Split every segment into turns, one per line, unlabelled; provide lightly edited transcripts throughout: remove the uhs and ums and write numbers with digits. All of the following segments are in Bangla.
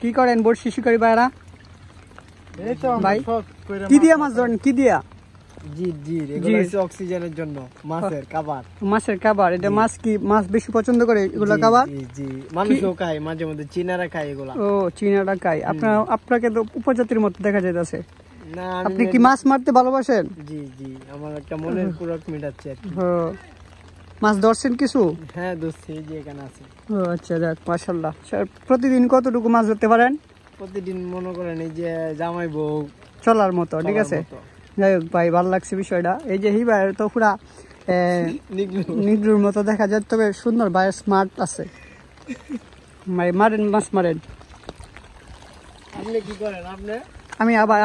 কি করেন বড়শি শিকারি ভাইরা?
এই তো
ভাই
শখ কইরা
কি দিয়া মাছ ধরেন? কি দিয়া?
জির এগুলো হচ্ছে অক্সিজেনের জন্য মাছের খাবার।
মাছের খাবার। এটা মাছ কি মাছ বেশি পছন্দ করে এগুলা খাবার?
জি মানুষও খায়, মাঝে মধ্যে চীনারা খায় এগুলা।
ও চীনারা খায়। আপনাকে তো উপজাতির মতো দেখা যাইতেছে।
না
আপনি কি মাছ মারতে ভালোবাসেন?
জি আমার একটা মনের পুরক মিটাচ্ছে আর কি।
মাছ ধরছেন কিছু?
হ্যাঁ দোস্ত, এই যে এখানে আছে।
ও আচ্ছা, যাক মাশাআল্লাহ। প্রতিদিন কতটুকু মাছ ধরতে পারেন?
প্রতিদিন মনে করেন এই যে জামাই বউ
চলার মতো, ঠিক আছে। যাই হোক ভাই, ভালো লাগছে বিষয়টা। এই যে হিবাই তো পুরা নিগ্রুর মতো দেখা যায়, তবে সুন্দর ভাই, স্মার্ট আছে। মারেন মাছ মারেন।
আপনি কি করেন?
আমি আবার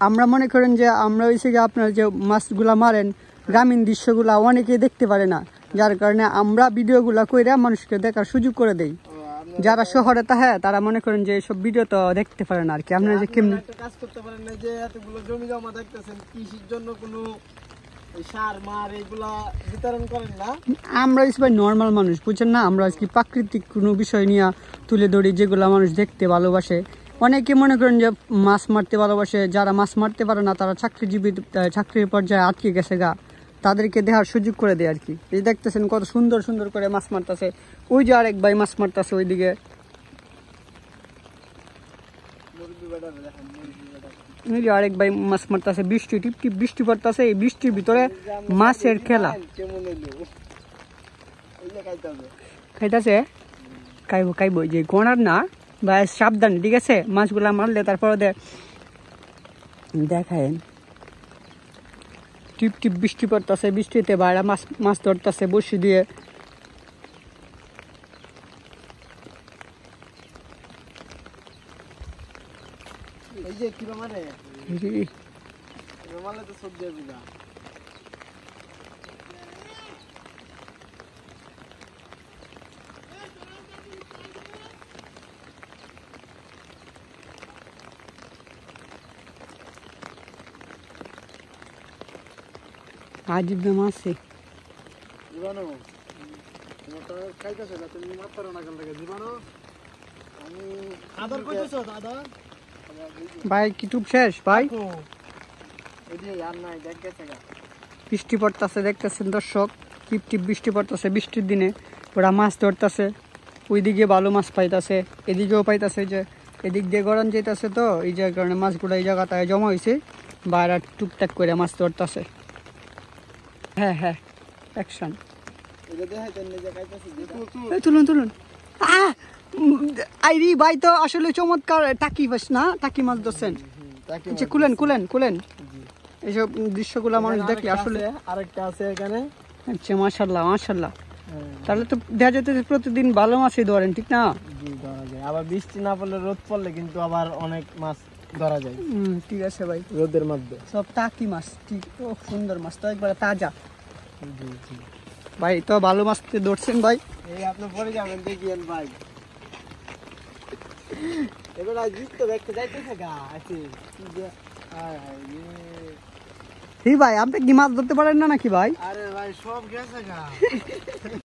আমরা মনে করেন যে আমরা হয়েছে কি আপনার যে মাছগুলা মারেন গ্রামীণ দৃশ্যগুলা অনেকে দেখতে পারে না, যার কারণে আমরা ভিডিওগুলা কইরা মানুষকে দেখার সুযোগ করে দেই। যারা শহরে তারা মনে করেন যে সব ভিডিও তো দেখতে পারে না আর কি। আপনারা যে কেমনি
কাজ করতে পারেন না, যে এতগুলো জমি জমা দেখতেছেন, কৃষির জন্য কোনো সার মার এগুলা বিতরণ করেন না? আমরা
ভাই নর্মাল মানুষ, বুঝছেন না? আমরা আজকে প্রাকৃতিক কোনো বিষয় নিয়ে তুলে ধরি যেগুলা মানুষ দেখতে ভালোবাসে। অনেকে মনে করেন যে মাছ মারতে ভালোবাসে, যারা মাছ মারতে পারে না তারা চাকরির পর্যায়ে আটকে গেছে গা, তাদেরকে দেখার সুযোগ করে দেয় আর কি। এই দেখতেছেন কত সুন্দর সুন্দর করে মাছ মারতেছে। ওই যে আরেক ভাই মাছ মারতেছে ওইদিকে। আরেক ভাই মাছ মারতেছে, বৃষ্টি টিপ টিপ বৃষ্টি পড়তেছে, এই বৃষ্টির ভিতরে মাছের খেলা। খাইতেছে খাইব যে গোনার না ভাই, সাবধান, ঠিক আছে? মাছগুলা মারলে তারপরে দেখেন টিপ টিপ বৃষ্টি পড়তেছে, বৃষ্টিতে বাইরে মাছ ধরতেছে বসি দিয়ে। আজব মাছে ভাই কি টুপ শেষ ভাই? বৃষ্টি পড়তেছে, দেখতেছেন দর্শক, টিপ টিপ বৃষ্টি পড়তেছে। বৃষ্টির দিনে ওরা মাছ ধরতেছে, ওইদিকে ভালো মাছ পাইতেছে, এদিকেও পাইতেছে। যে এদিক দিয়ে গরম যেতেছে, তো এই যে কারণে মাছগুলো এই জায়গাটায় জমা হয়েছে, বাইরে টুকটাক করে মাছ ধরতেছে। হ্যাঁ অ্যাকশন। তুলুন। আইরি ভাই তো আসলে চমৎকার টাকি মাছ না, টাকি মাছ ধরছেন। আচ্ছা কুলেন। এইসব দৃশ্যগুলো মানুষ দেখলে আসলে।
আরেকটা আছে এখানে।
আচ্ছা মাশাআল্লাহ। তাহলে তো দেখা যেতে প্রতিদিন ভালো মাছই ধরেন, ঠিক না?
জি ধরা যায়। আবার বৃষ্টি না পড়লে, রোদ পড়লে কিন্তু আবার অনেক মাছ ধরা যায়।
ঠিক আছে ভাই,
রোদের মধ্যে
সব টাকি মাছ। ঠিক, ও সুন্দর মাছ তো, একবারে তাজা।
জি
ভাই তো ভালো মাছ ধরছেন ভাই।
এই আপনি পরে যাবেন, দেখিয়েন ভাই। এবার আজ তো দেখতে যাইতেছে গা আছে।
ভাই আপনি কি মাছ ধরতে পারেন না নাকি ভাই?
আরে ভাই সব গেছে গা।